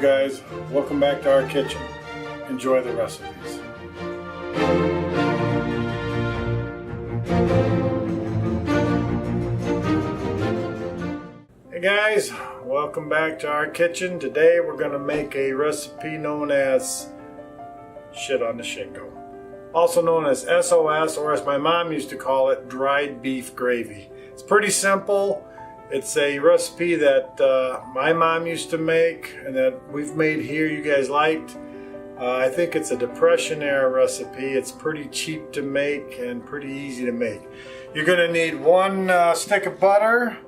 guys, welcome back to our kitchen. Enjoy the recipes. Hey guys, welcome back to our kitchen. Today we're going to make a recipe known as shit on the shingle. Also known as SOS, or as my mom used to call it, dried beef gravy. It's pretty simple. It's a recipe that my mom used to make and that we've made here you guys liked. I think it's a Depression era recipe. It's pretty cheap to make and pretty easy to make. You're going to need one stick of butter.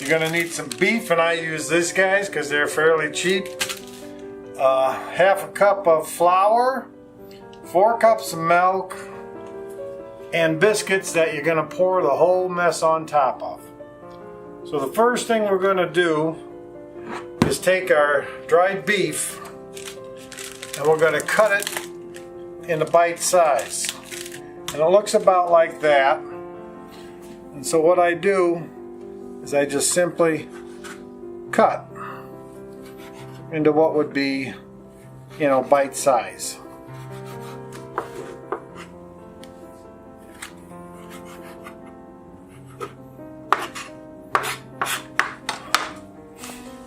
You're going to need some beef, and I use these guys because they're fairly cheap. Half a cup of flour, 4 cups of milk, and biscuits that you're going to pour the whole mess on top of. So the first thing we're going to do is take our dried beef and we're going to cut it into bite size. And it looks about like that. And so what I do is I just simply cut into what would be, bite size.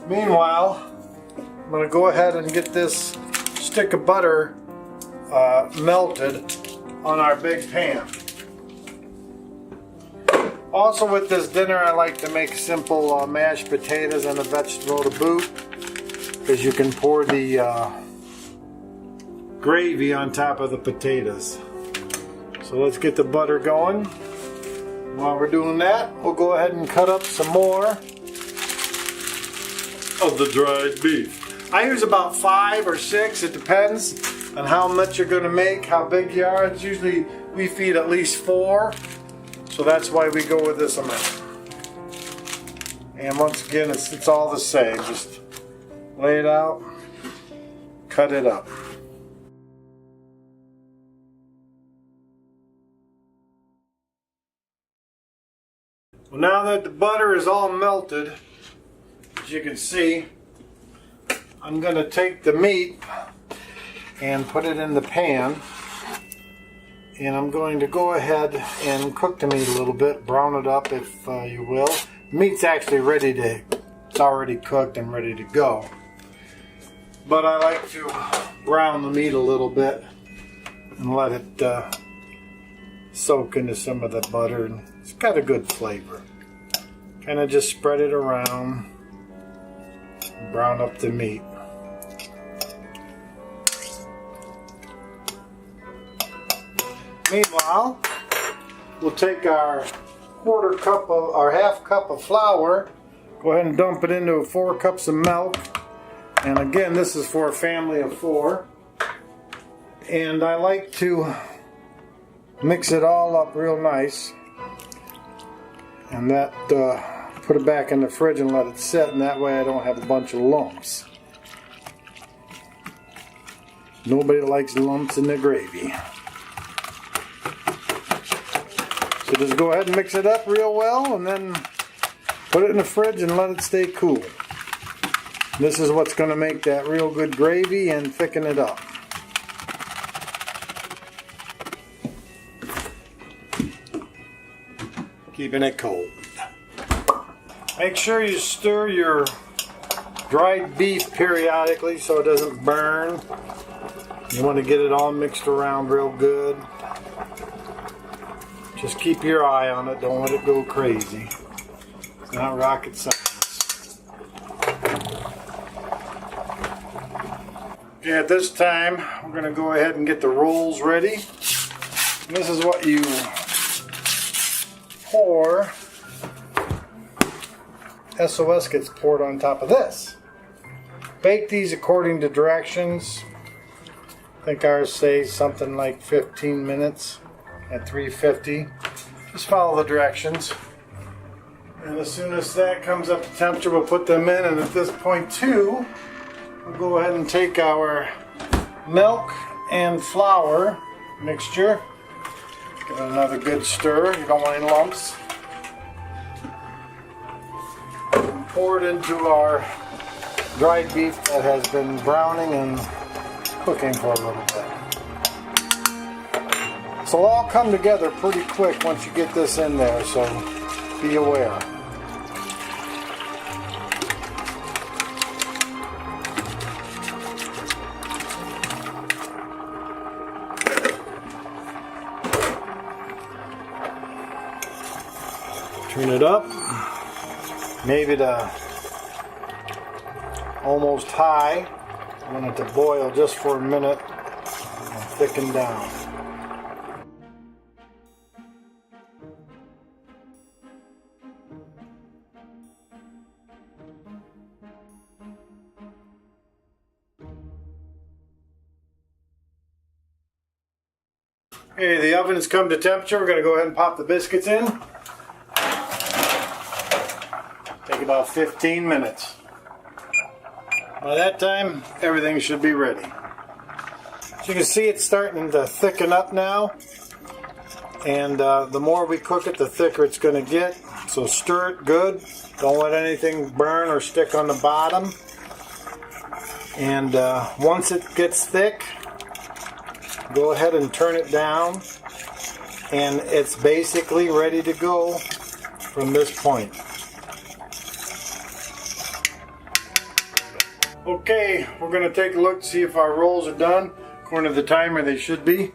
Meanwhile, I'm going to go ahead and get this stick of butter melted on our big pan. Also with this dinner, I like to make simple mashed potatoes and a vegetable to boot, because you can pour the gravy on top of the potatoes. So let's get the butter going. While we're doing that, we'll go ahead and cut up some more of the dried beef. I use about 5 or 6, it depends on how much you're going to make, how big you are. It's usually, we feed at least 4, so that's why we go with this amount. And once again, it's all the same. Just lay it out, cut it up. Well, now that the butter is all melted, as you can see, I'm going to take the meat and put it in the pan, and I'm going to go ahead and cook the meat a little bit, brown it up if you will. The meat's actually it's already cooked and ready to go, but I like to brown the meat a little bit and let it soak into some of the butter, and it's got a good flavor. Kind of just spread it around. Brown up the meat. Meanwhile, we'll take our half cup of flour, go ahead and dump it into 4 cups of milk. And again, this is for a family of 4. And I like to mix it all up real nice. And that put it back in the fridge and let it sit, and that way I don't have a bunch of lumps. Nobody likes lumps in their gravy. So just go ahead and mix it up real well and then put it in the fridge and let it stay cool. This is what's going to make that real good gravy and thicken it up. Keeping it cold. Make sure you stir your dried beef periodically so it doesn't burn. You want to get it all mixed around real good. Just keep your eye on it, don't let it go crazy. It's not rocket science. Okay, at this time, we're going to go ahead and get the rolls ready. And this is what you pour. SOS gets poured on top of this. Bake these according to directions. I think ours says something like 15 minutes at 350. Just follow the directions. And as soon as that comes up to temperature, we'll put them in. And at this point too, we'll go ahead and take our milk and flour mixture. Give it another good stir. You don't want any lumps. Pour it into our dried beef that has been browning and cooking for a little bit. So it'll all come together pretty quick once you get this in there, so be aware. Turn it up, maybe to almost high. I want it to boil just for a minute and thicken down. Okay, the oven has come to temperature. We're going to go ahead and pop the biscuits in. Take about 15 minutes. By that time, everything should be ready. As you can see, it's starting to thicken up now. And the more we cook it, the thicker it's going to get. So stir it good. Don't let anything burn or stick on the bottom. And once it gets thick, go ahead and turn it down. And it's basically ready to go from this point. Okay, we're going to take a look to see if our rolls are done. According to the timer, they should be.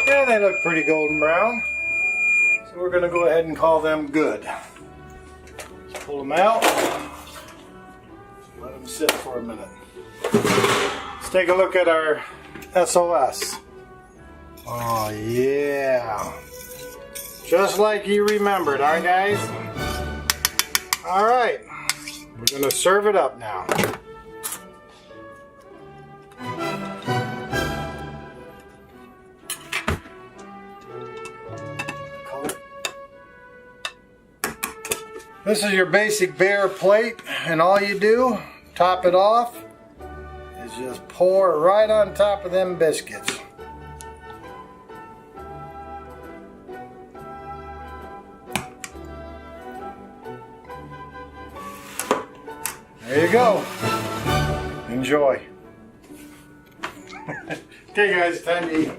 Yeah, they look pretty golden brown. So we're going to go ahead and call them good. Let's pull them out. Let them sit for a minute. Let's take a look at our SOS. Oh yeah. Just like you remembered, alright guys? Alright. We're going to serve it up now. This is your basic bare plate, and all you do, top it off, is just pour right on top of them biscuits. There you go. Enjoy. Okay guys, time to eat.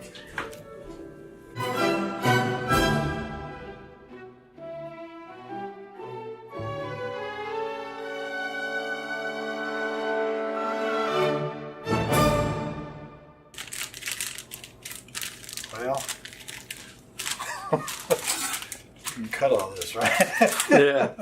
Well, you can cut all this, right? Yeah.